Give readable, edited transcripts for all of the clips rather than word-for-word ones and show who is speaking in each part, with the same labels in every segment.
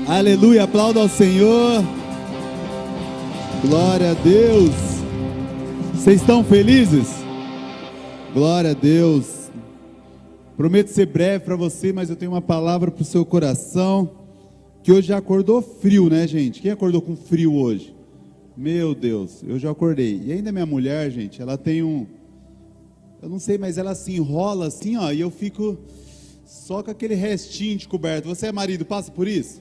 Speaker 1: Aleluia, aplauda ao Senhor. Glória a Deus. Vocês estão felizes? Glória a Deus. Prometo ser breve para você, mas eu tenho uma palavra para o seu coração. Que hoje já acordou frio, né, gente? Quem acordou com frio hoje? Meu Deus, eu já acordei. E ainda minha mulher, gente, ela tem eu não sei, mas ela se enrola assim, ó, e eu fico só com aquele restinho de coberto. Você é marido, passa por isso?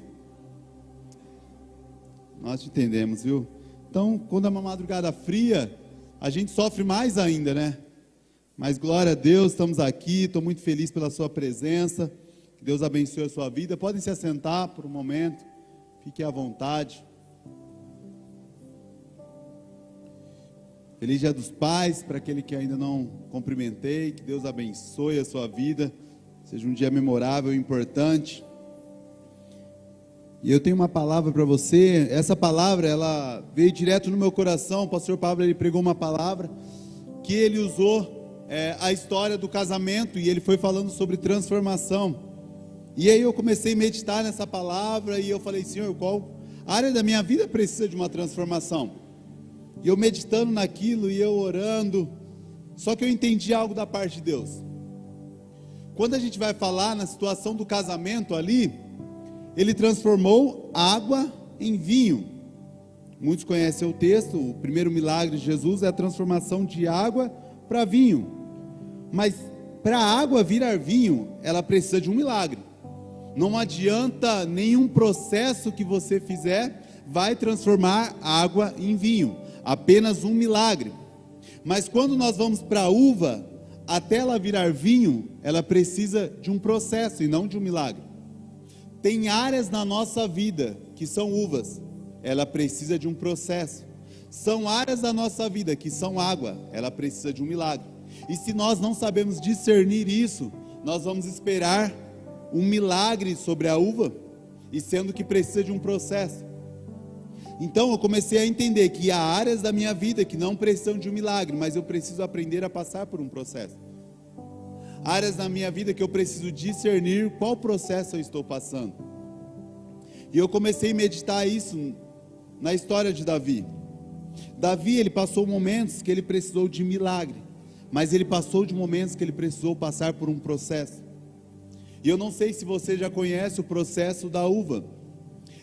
Speaker 1: Nós te entendemos, viu? Então, quando é uma madrugada fria, a gente sofre mais ainda, né? Mas glória a Deus, estamos aqui, estou muito feliz pela sua presença. Que Deus abençoe a sua vida. Podem se assentar por um momento, fiquem à vontade. Feliz Dia dos Pais, para aquele que ainda não cumprimentei. Que Deus abençoe a sua vida, seja um dia memorável e importante. E eu tenho uma palavra para você. Essa palavra, ela veio direto no meu coração. O pastor Pablo, ele pregou uma palavra que ele usou a história do casamento, e ele foi falando sobre transformação. E aí eu comecei a meditar nessa palavra, e eu falei: Senhor, qual área da minha vida precisa de uma transformação? E eu meditando naquilo, e eu orando, só que eu entendi algo da parte de Deus. Quando a gente vai falar na situação do casamento ali, ele transformou água em vinho. Muitos conhecem o texto. O primeiro milagre de Jesus é a transformação de água para vinho. Mas para a água virar vinho, ela precisa de um milagre. Não adianta nenhum processo que você fizer vai transformar água em vinho. Apenas um milagre. Mas quando nós vamos para a uva, até ela virar vinho, ela precisa de um processo e não de um milagre. Tem áreas na nossa vida que são uvas, ela precisa de um processo. São áreas da nossa vida que são água, ela precisa de um milagre. E se nós não sabemos discernir isso, nós vamos esperar um milagre sobre a uva, e sendo que precisa de um processo. Então eu comecei a entender que há áreas da minha vida que não precisam de um milagre, mas eu preciso aprender a passar por um processo. Áreas da minha vida que eu preciso discernir qual processo eu estou passando. E eu comecei a meditar isso na história de Davi. Davi, ele passou momentos que ele precisou de milagre, mas ele passou de momentos que ele precisou passar por um processo. E eu não sei se você já conhece o processo da uva.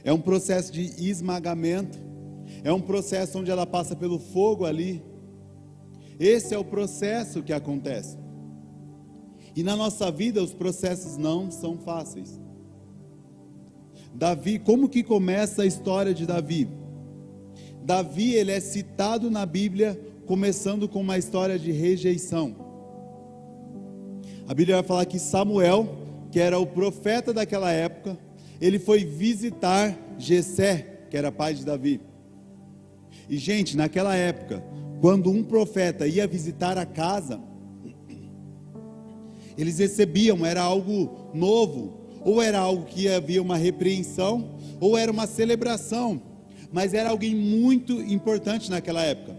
Speaker 1: É um processo de esmagamento, é um processo onde ela passa pelo fogo ali. Esse é o processo que acontece. E na nossa vida os processos não são fáceis. Davi, como que começa a história de Davi? Davi, ele é citado na Bíblia começando com uma história de rejeição. A Bíblia vai falar que Samuel, que era o profeta daquela época, ele foi visitar Jessé, que era pai de Davi. E gente, naquela época, quando um profeta ia visitar a casa, eles recebiam, era algo novo, ou era algo que havia uma repreensão, ou era uma celebração, mas era alguém muito importante naquela época.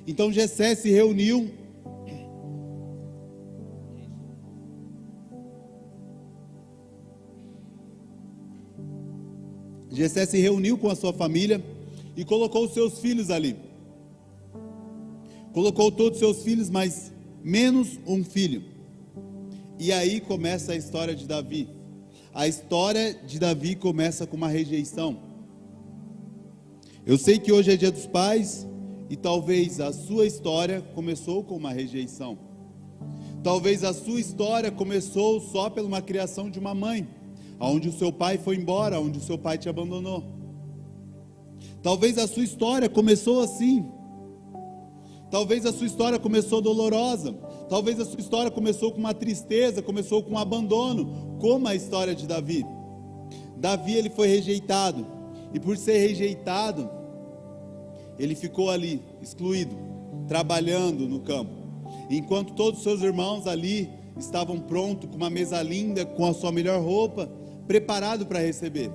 Speaker 1: Então Jessé se reuniu, com a sua família e colocou os seus filhos ali. Colocou todos os seus filhos, mas menos um filho. E aí começa a história de Davi. A história de Davi começa com uma rejeição. Eu sei que hoje é Dia dos Pais, e talvez a sua história começou com uma rejeição. Talvez a sua história começou só por uma criação de uma mãe, onde o seu pai foi embora, onde o seu pai te abandonou. Talvez a sua história começou assim. Talvez a sua história começou dolorosa. Talvez a sua história começou com uma tristeza, começou com um abandono, como a história de Davi. Davi, ele foi rejeitado, e por ser rejeitado, ele ficou ali, excluído, trabalhando no campo, enquanto todos os seus irmãos ali estavam prontos, com uma mesa linda, com a sua melhor roupa, preparado para receber.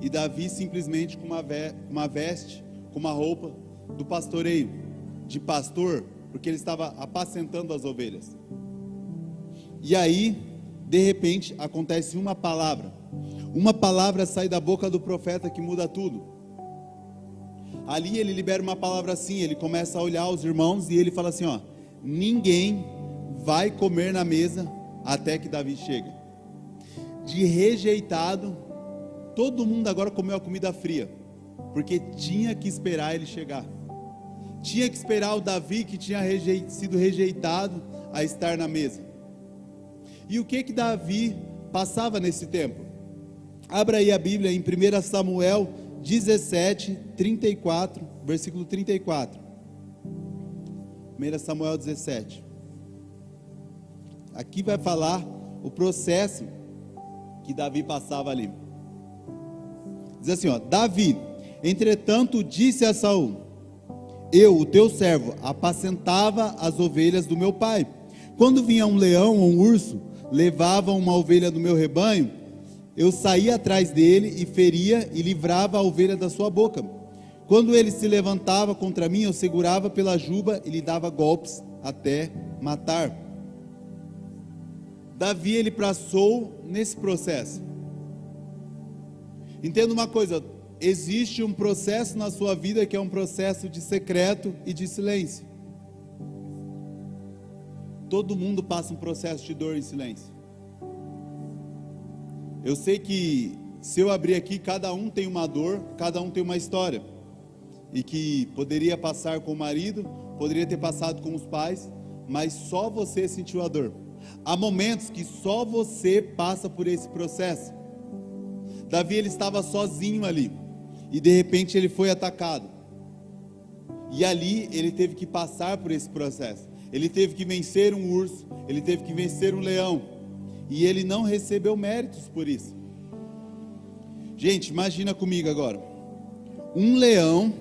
Speaker 1: E Davi simplesmente com uma veste, com uma roupa do pastoreio, de pastor, porque ele estava apacentando as ovelhas. E aí, de repente, acontece uma palavra sai da boca do profeta que muda tudo. Ali ele libera uma palavra assim, ele começa a olhar os irmãos e ele fala assim, ó: ninguém vai comer na mesa até que Davi chegue. De rejeitado, todo mundo agora comeu a comida fria, porque tinha que esperar ele chegar. Tinha que esperar o Davi que tinha sido rejeitado a estar na mesa. E o que Davi passava nesse tempo? Abra aí a Bíblia em 1 Samuel 17, 34, versículo 34. 1 Samuel 17. Aqui vai falar o processo que Davi passava ali. Diz assim, ó: Davi, entretanto, disse a Saul: eu, o teu servo, apacentava as ovelhas do meu pai. Quando vinha um leão ou um urso, levava uma ovelha do meu rebanho, eu saía atrás dele e feria e livrava a ovelha da sua boca. Quando ele se levantava contra mim, eu segurava pela juba e lhe dava golpes até matar. Davi, ele passou nesse processo. Entenda uma coisa: existe um processo na sua vida que é um processo de secreto e de silêncio. Todo mundo passa um processo de dor em silêncio. Eu sei que se eu abrir aqui, cada um tem uma dor, cada um tem uma história. E que poderia passar com o marido, poderia ter passado com os pais, mas só você sentiu a dor. Há momentos que só você passa por esse processo. Davi, ele estava sozinho ali, e de repente ele foi atacado. E ali ele teve que passar por esse processo. Ele teve que vencer um urso, ele teve que vencer um leão, e ele não recebeu méritos por isso. Gente, imagina comigo agora: um leão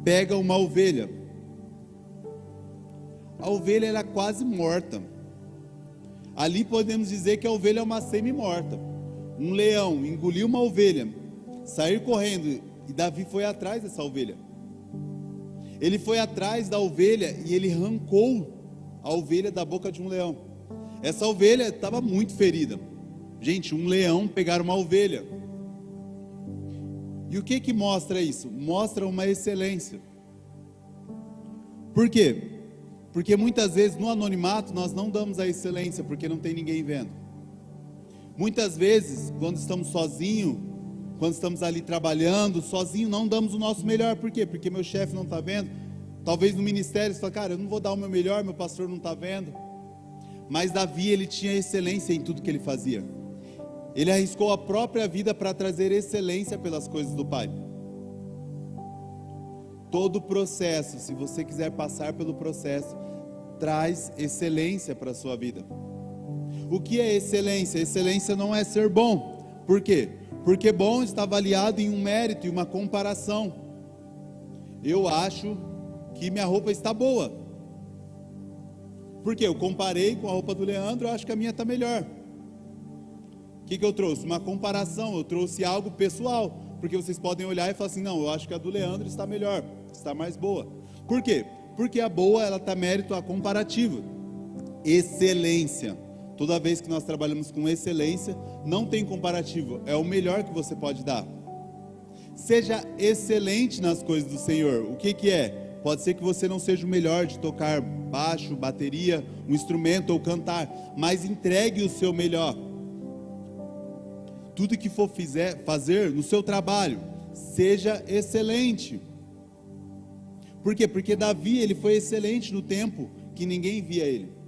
Speaker 1: pega uma ovelha. A ovelha era quase morta. Ali podemos dizer que a ovelha é uma semi-morta. Um leão engoliu uma ovelha, sair correndo, e Davi foi atrás dessa ovelha. Ele foi atrás da ovelha e ele arrancou a ovelha da boca de um leão. Essa ovelha estava muito ferida. Gente, um leão pegar uma ovelha. E o que mostra isso? Mostra uma excelência. Por quê? Porque muitas vezes no anonimato nós não damos a excelência, porque não tem ninguém vendo. Muitas vezes, quando estamos sozinhos, quando estamos ali trabalhando, sozinho, não damos o nosso melhor. Por quê? Porque meu chefe não está vendo. Talvez no ministério você fala: cara, eu não vou dar o meu melhor, meu pastor não está vendo. Mas Davi, ele tinha excelência em tudo que ele fazia. Ele arriscou a própria vida para trazer excelência pelas coisas do Pai. Todo processo, se você quiser passar pelo processo, traz excelência para a sua vida. O que é excelência? Excelência não é ser bom. Por quê? Porque bom está avaliado em um mérito e uma comparação. Eu acho que minha roupa está boa. Por quê? Eu comparei com a roupa do Leandro, eu acho que a minha está melhor. O que eu trouxe? Uma comparação, eu trouxe algo pessoal. Porque vocês podem olhar e falar assim: não, eu acho que a do Leandro está melhor, está mais boa. Por quê? Porque a boa, ela está mérito a comparativo. Excelência. Toda vez que nós trabalhamos com excelência, não tem comparativo, é o melhor que você pode dar. Seja excelente nas coisas do Senhor. O que é? Pode ser que você não seja o melhor de tocar baixo, bateria, um instrumento ou cantar, mas entregue o seu melhor. Tudo que for fazer no seu trabalho, seja excelente. Por quê? Porque Davi, ele foi excelente no tempo que ninguém via ele.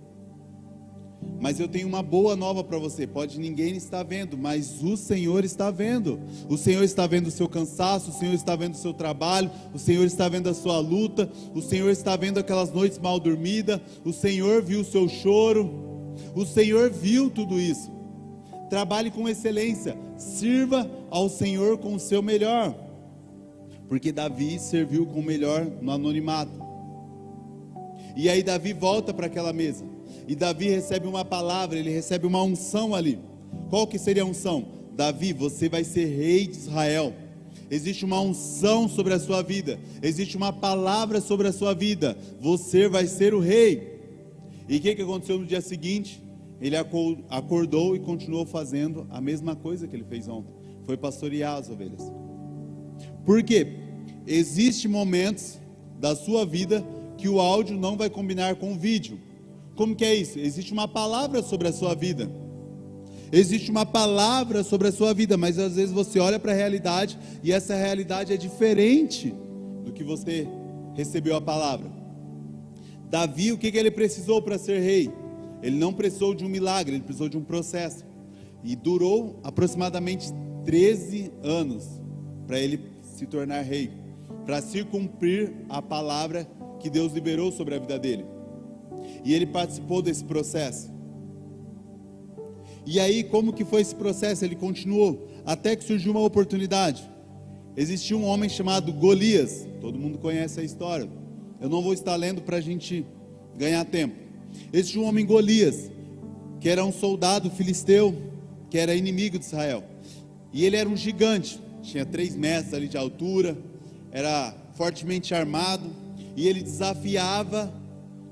Speaker 1: Mas eu tenho uma boa nova para você: pode ninguém estar vendo, mas o Senhor está vendo. O Senhor está vendo o seu cansaço, o Senhor está vendo o seu trabalho, o Senhor está vendo a sua luta, o Senhor está vendo aquelas noites mal dormidas, o Senhor viu o seu choro, o Senhor viu tudo isso. Trabalhe com excelência, sirva ao Senhor com o seu melhor, porque Davi serviu com o melhor no anonimato. E aí Davi volta para aquela mesa, e Davi recebe uma palavra, ele recebe uma unção ali. Qual que seria a unção? Davi, você vai ser rei de Israel. Existe uma unção sobre a sua vida, existe uma palavra sobre a sua vida, você vai ser o rei. E o que aconteceu no dia seguinte? ele acordou e continuou fazendo a mesma coisa que ele fez ontem. Foi pastorear as ovelhas. Por quê? Existem momentos da sua vida que o áudio não vai combinar com o vídeo. Como que é isso? Existe uma palavra sobre a sua vida. Existe uma palavra sobre a sua vida, mas às vezes você olha para a realidade e essa realidade é diferente do que você recebeu a palavra. Davi, o que ele precisou para ser rei? Ele não precisou de um milagre, ele precisou de um processo. E durou aproximadamente 13 anos para ele se tornar rei, para se cumprir a palavra que Deus liberou sobre a vida dele. E ele participou desse processo. E aí, como que foi esse processo? Ele continuou, até que surgiu uma oportunidade. Existia um homem chamado Golias, todo mundo conhece a história. Eu não vou estar lendo para a gente ganhar tempo. Existia um homem Golias, que era um soldado filisteu, que era inimigo de Israel. E ele era um gigante, tinha 3 metros ali de altura, era fortemente armado, e ele desafiava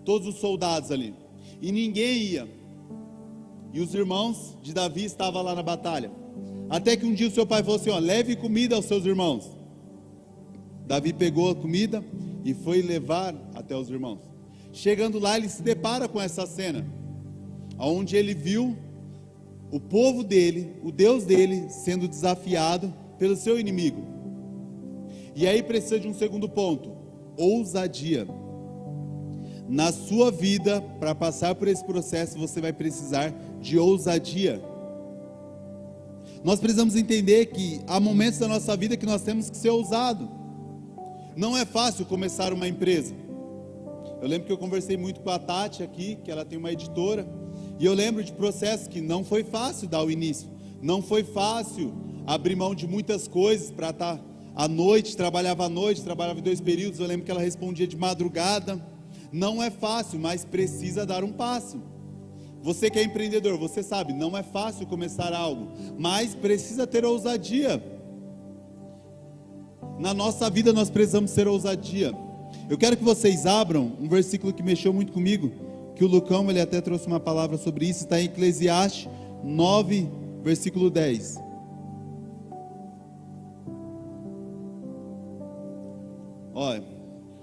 Speaker 1: todos os soldados ali. E ninguém ia. E os irmãos de Davi estavam lá na batalha. Até que um dia o seu pai falou assim, leve comida aos seus irmãos. Davi pegou a comida e foi levar até os irmãos. Chegando lá, ele se depara com essa cena, onde ele viu o povo dele, o Deus dele, sendo desafiado pelo seu inimigo. E aí precisa de um segundo ponto: ousadia. Na sua vida, para passar por esse processo, você vai precisar de ousadia. Nós precisamos entender que há momentos da nossa vida que nós temos que ser ousados. Não é fácil começar uma empresa. Eu lembro que eu conversei muito com a Tati aqui, que ela tem uma editora, e eu lembro de processos que não foi fácil dar o início. Não foi fácil abrir mão de muitas coisas para estar à noite, trabalhava 2 períodos, eu lembro que ela respondia de madrugada. Não é fácil, mas precisa dar um passo. Você que é empreendedor, você sabe, não é fácil começar algo, mas precisa ter ousadia. Na nossa vida nós precisamos ter ousadia. Eu quero que vocês abram um versículo que mexeu muito comigo, que o Lucão, ele até trouxe uma palavra sobre isso, está em Eclesiastes 9, versículo 10. Olha,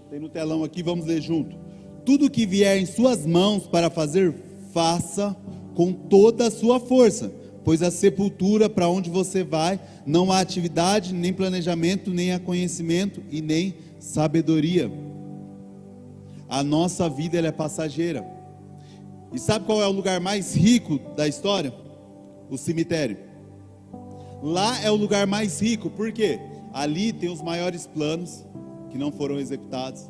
Speaker 1: tem no telão aqui, vamos ler junto. Tudo que vier em suas mãos para fazer, faça com toda a sua força, pois a sepultura para onde você vai, não há atividade, nem planejamento, nem há conhecimento e nem sabedoria. A nossa vida, ela é passageira. E sabe qual é o lugar mais rico da história? O cemitério. Lá é o lugar mais rico, por quê? Ali tem os maiores planos que não foram executados.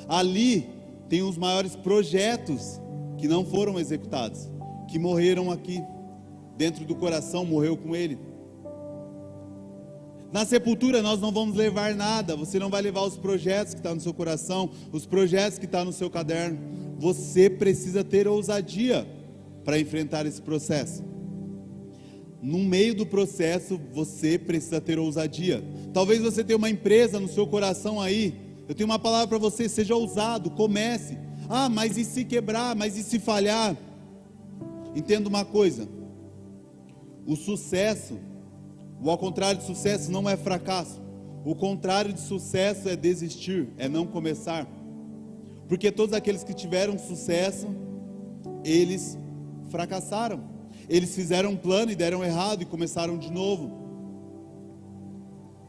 Speaker 1: Ali tem os maiores projetos que não foram executados, que morreram aqui, dentro do coração, morreu com ele. Na sepultura nós não vamos levar nada, você não vai levar os projetos que estão no seu coração, os projetos que estão no seu caderno. Você precisa ter ousadia para enfrentar esse processo. No meio do processo, você precisa ter ousadia. Talvez você tenha uma empresa no seu coração aí, eu tenho uma palavra para você: seja ousado, comece. Ah, mas e se quebrar, mas e se falhar? Entenda uma coisa: o sucesso, o ao contrário de sucesso não é fracasso. O contrário de sucesso é desistir, é não começar. Porque todos aqueles que tiveram sucesso, eles fracassaram. Eles fizeram um plano e deram errado e começaram de novo.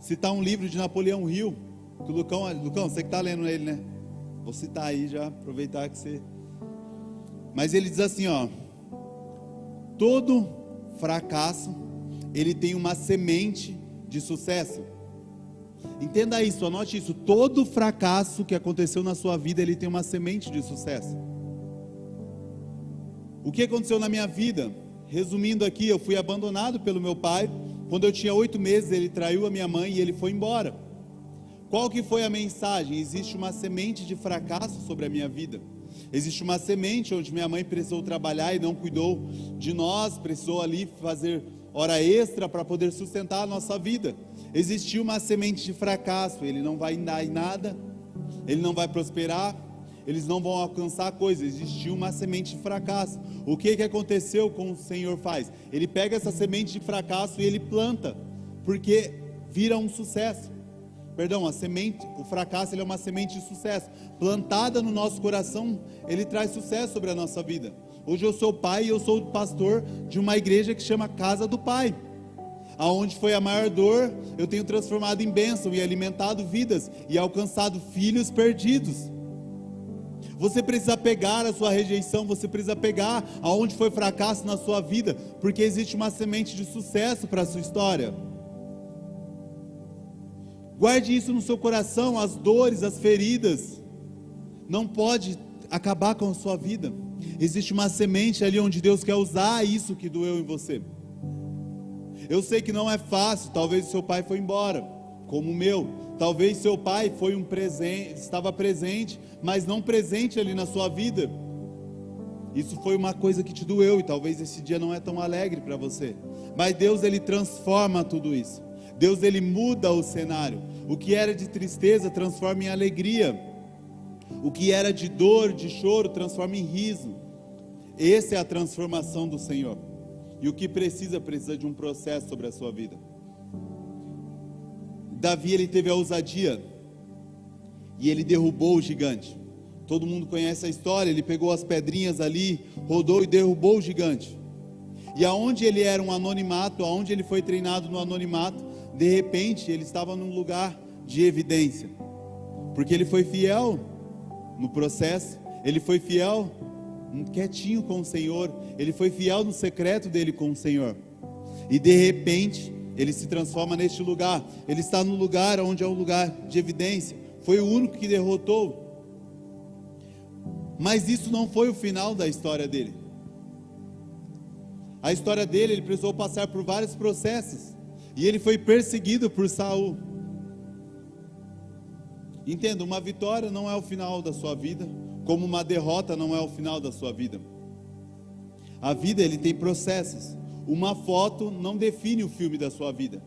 Speaker 1: Citar um livro de Napoleão Hill, que o Lucão, você que está lendo ele, né? Vou citar aí já, aproveitar que você... Mas ele diz assim, todo fracasso, ele tem uma semente de sucesso. Entenda isso, anote isso: todo fracasso que aconteceu na sua vida, ele tem uma semente de sucesso. O que aconteceu na minha vida? Resumindo aqui, eu fui abandonado pelo meu pai. Quando eu tinha 8 meses, ele traiu a minha mãe e ele foi embora. Qual que foi a mensagem? Existe uma semente de fracasso sobre a minha vida. Existe uma semente onde minha mãe precisou trabalhar e não cuidou de nós, precisou ali fazer hora extra para poder sustentar a nossa vida. Existiu uma semente de fracasso. Ele não vai dar em nada, ele não vai prosperar, eles não vão alcançar coisas. Existiu uma semente de fracasso. O que aconteceu com o Senhor faz? Ele pega essa semente de fracasso e ele planta, porque vira um sucesso. Perdão, o fracasso, ele é uma semente de sucesso. Plantada no nosso coração, ele traz sucesso sobre a nossa vida. Hoje eu sou pai e eu sou pastor de uma igreja que chama Casa do Pai. Aonde foi a maior dor, eu tenho transformado em bênção e alimentado vidas e alcançado filhos perdidos. Você precisa pegar a sua rejeição, você precisa pegar aonde foi fracasso na sua vida, porque existe uma semente de sucesso para a sua história. Guarde isso no seu coração, as dores, as feridas, não pode acabar com a sua vida. Existe uma semente ali onde Deus quer usar isso que doeu em você. Eu sei que não é fácil, talvez o seu pai foi embora, como o meu. Talvez seu pai foi estava presente, mas não presente ali na sua vida. Isso foi uma coisa que te doeu e talvez esse dia não é tão alegre para você. Mas Deus, ele transforma tudo isso. Deus, ele muda o cenário. O que era de tristeza transforma em alegria. O que era de dor, de choro, transforma em riso. Essa é a transformação do Senhor. E o que precisa de um processo sobre a sua vida. Davi, ele teve a ousadia e ele derrubou o gigante. Todo mundo conhece a história. Ele pegou as pedrinhas ali, rodou e derrubou o gigante. E aonde ele era um anonimato, aonde ele foi treinado no anonimato, de repente ele estava num lugar de evidência, porque ele foi fiel no processo, ele foi fiel quietinho com o Senhor, ele foi fiel no secreto dele com o Senhor, e de repente ele se transforma neste lugar. Ele está no lugar onde é um lugar de evidência, foi o único que derrotou. Mas isso não foi o final da história dele. A história dele, ele precisou passar por vários processos, e ele foi perseguido por Saul. Entenda, uma vitória não é o final da sua vida, como uma derrota não é o final da sua vida. A vida, ele tem processos. Uma foto não define o filme da sua vida.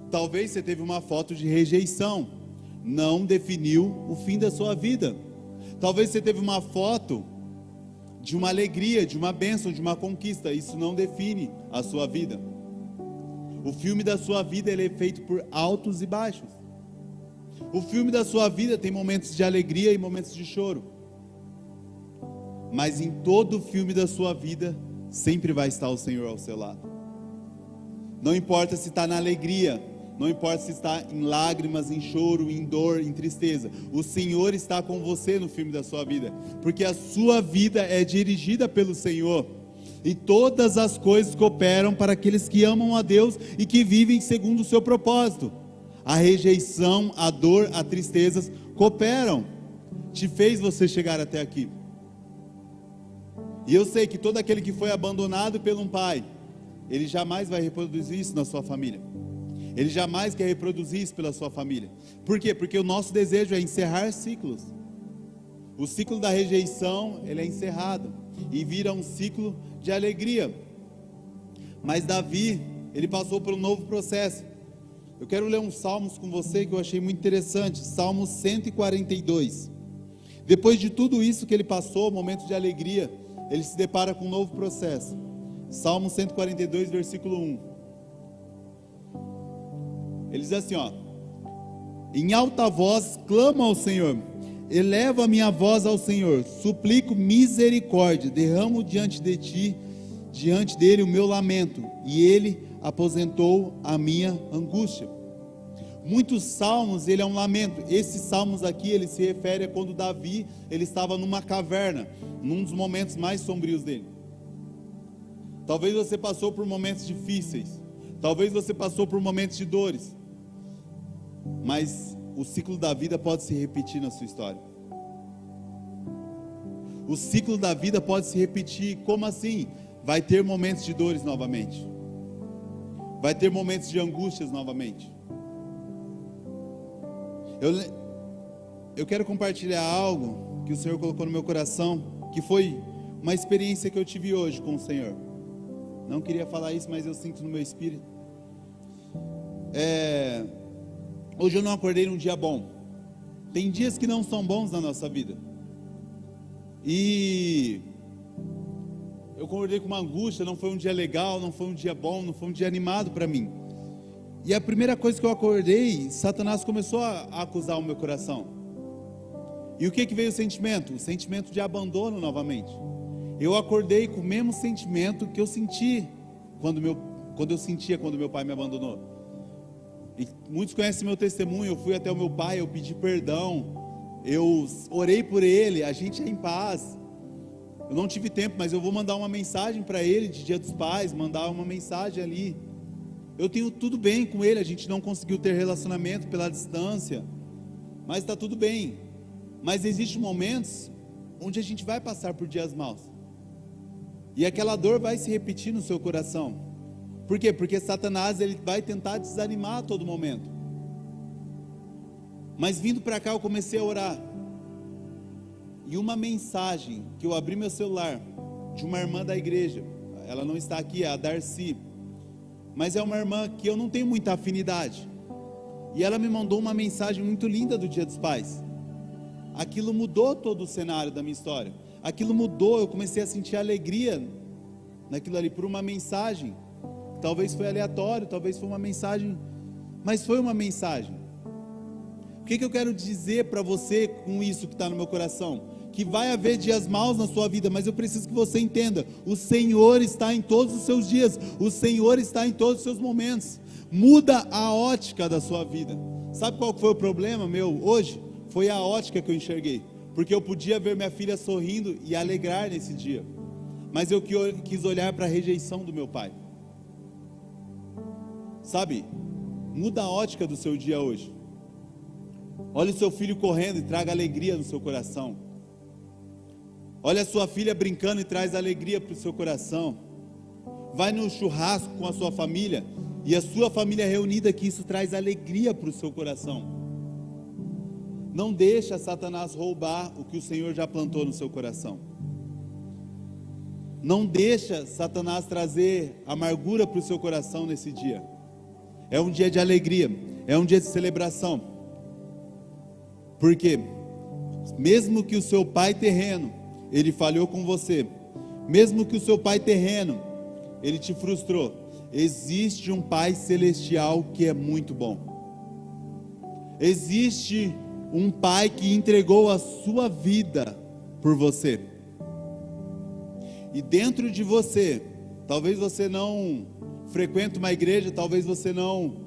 Speaker 1: Talvez você teve uma foto de rejeição, não definiu o fim da sua vida. Talvez você teve uma foto de uma alegria, de uma bênção, de uma conquista, isso não define a sua vida. O filme da sua vida, ele é feito por altos e baixos. O filme da sua vida tem momentos de alegria e momentos de choro. Mas em todo o filme da sua vida, sempre vai estar o Senhor ao seu lado. Não importa se está na alegria, não importa se está em lágrimas, em choro, em dor, em tristeza. O Senhor está com você no filme da sua vida, porque a sua vida é dirigida pelo Senhor. E todas as coisas cooperam para aqueles que amam a Deus e que vivem segundo o seu propósito. A rejeição, a dor, a tristeza cooperam. Te fez você chegar até aqui. E eu sei que todo aquele que foi abandonado por um pai, ele jamais vai reproduzir isso na sua família. Ele jamais quer reproduzir isso pela sua família. Por quê? Porque o nosso desejo é encerrar ciclos. O ciclo da rejeição, ele é encerrado e vira um ciclo de alegria. Mas Davi, ele passou por um novo processo. Eu quero ler uns salmos com você que eu achei muito interessante. Salmo 142. Depois de tudo isso que ele passou, momento de alegria, ele se depara com um novo processo. Salmo 142, versículo 1. Ele diz assim, ó: em alta voz clamo ao Senhor, elevo a minha voz ao Senhor, suplico misericórdia, derramo diante dele o meu lamento, e ele aposentou a minha angústia. Muitos salmos, ele é um lamento. Esses salmos aqui, ele se refere a quando Davi, ele estava numa caverna, num dos momentos mais sombrios dele. Talvez você passou por momentos difíceis, talvez você passou por momentos de dores, mas o ciclo da vida pode se repetir na sua história. O ciclo da vida pode se repetir. Como assim? Vai ter momentos de dores novamente, vai ter momentos de angústias novamente. Eu quero compartilhar algo que o Senhor colocou no meu coração, que foi uma experiência que eu tive hoje com o Senhor. Não queria falar isso, mas eu sinto no meu espírito. Hoje eu não acordei num dia bom. Tem dias que não são bons na nossa vida. E eu acordei com uma angústia, não foi um dia legal, não foi um dia bom, não foi um dia animado para mim. E a primeira coisa que eu acordei, Satanás começou a acusar o meu coração. E o que veio o sentimento? O sentimento de abandono novamente. Eu acordei com o mesmo sentimento que eu senti quando meu pai me abandonou. E muitos conhecem meu testemunho. Eu fui até o meu pai, eu pedi perdão, eu orei por ele, a gente é em paz. Eu não tive tempo, mas eu vou mandar uma mensagem para ele de Dia dos Pais, mandar uma mensagem ali. Eu tenho tudo bem com ele, a gente não conseguiu ter relacionamento pela distância, mas está tudo bem. Mas existem momentos onde a gente vai passar por dias maus, e aquela dor vai se repetir no seu coração. Por quê? Porque Satanás, ele vai tentar desanimar a todo momento. Mas vindo para cá eu comecei a orar, e uma mensagem que eu abri meu celular, de uma irmã da igreja, ela não está aqui, é a Darcy, mas é uma irmã que eu não tenho muita afinidade, e ela me mandou uma mensagem muito linda do Dia dos Pais. Aquilo mudou todo o cenário da minha história, aquilo mudou, eu comecei a sentir alegria naquilo ali, por uma mensagem. Talvez foi aleatório, talvez foi uma mensagem, mas foi uma mensagem. O que eu quero dizer para você com isso que está no meu coração? Que vai haver dias maus na sua vida, mas eu preciso que você entenda: o Senhor está em todos os seus dias, o Senhor está em todos os seus momentos. Muda a ótica da sua vida. Sabe qual foi o problema meu hoje? Foi a ótica que eu enxerguei, porque eu podia ver minha filha sorrindo e alegrar nesse dia, mas eu quis olhar para a rejeição do meu pai. Sabe, muda a ótica do seu dia hoje. Olha o seu filho correndo e traga alegria no seu coração. Olha a sua filha brincando e traz alegria para o seu coração. Vai no churrasco com a sua família, e a sua família reunida, que isso traz alegria para o seu coração. Não deixa Satanás roubar o que o Senhor já plantou no seu coração. Não deixa Satanás trazer amargura para o seu coração nesse dia. É um dia de alegria, é um dia de celebração. Porque mesmo que o seu pai terreno, ele falhou com você, mesmo que o seu pai terreno, ele te frustrou, existe um Pai celestial que é muito bom. Existe um Pai que entregou a sua vida por você. E dentro de você, talvez você não frequente uma igreja, talvez você não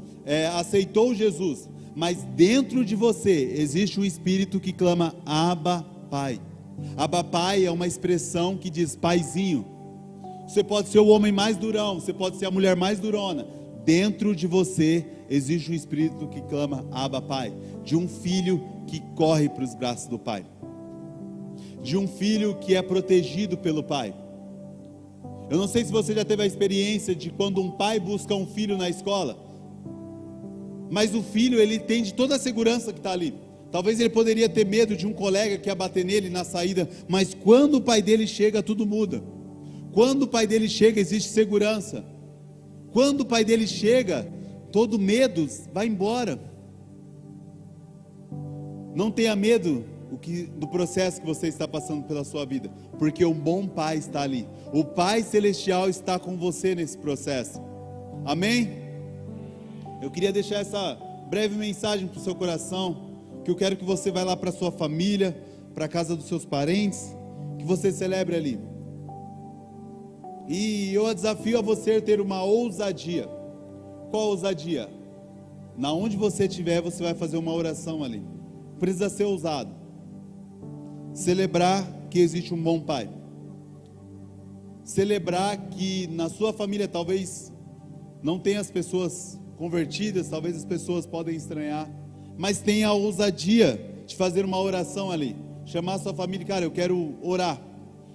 Speaker 1: aceitou Jesus, mas dentro de você existe um Espírito que clama: Abba, Pai. Abba, Pai é uma expressão que diz paizinho. Você pode ser o homem mais durão, você pode ser a mulher mais durona. Dentro de você existe um Espírito que clama: Abba, Pai. De um filho que corre para os braços do Pai, de um filho que é protegido pelo Pai. Eu não sei se você já teve a experiência de quando um pai busca um filho na escola, mas o filho, ele tem de toda a segurança que está ali. Talvez ele poderia ter medo de um colega que ia bater nele na saída, mas quando o pai dele chega, tudo muda. Quando o pai dele chega, existe segurança. Quando o pai dele chega, todo medo vai embora. Não tenha medo do processo que você está passando pela sua vida, porque um bom Pai está ali. O Pai Celestial está com você nesse processo. Amém? Eu queria deixar essa breve mensagem para o seu coração, que eu quero que você vá lá para a sua família, para a casa dos seus parentes, que você celebre ali. E eu desafio a você ter uma ousadia. Qual ousadia? Na onde você estiver, você vai fazer uma oração ali. Precisa ser ousado. Celebrar que existe um bom Pai. Celebrar que na sua família talvez não tenha as pessoas convertidas, talvez as pessoas podem estranhar, mas tenha a ousadia de fazer uma oração ali. Chamar a sua família: cara, eu quero orar,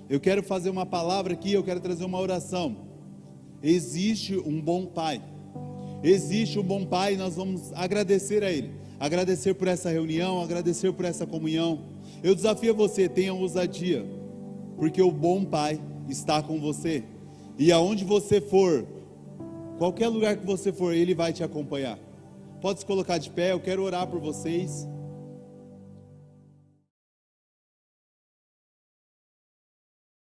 Speaker 1: eu quero fazer uma palavra aqui, eu quero trazer uma oração. Existe um bom Pai. Existe um bom Pai, e nós vamos agradecer a Ele. Agradecer por essa reunião, agradecer por essa comunhão. Eu desafio você: tenha ousadia, porque o bom Pai está com você, e aonde você for, qualquer lugar que você for, Ele vai te acompanhar. Pode se colocar de pé, eu quero orar por vocês.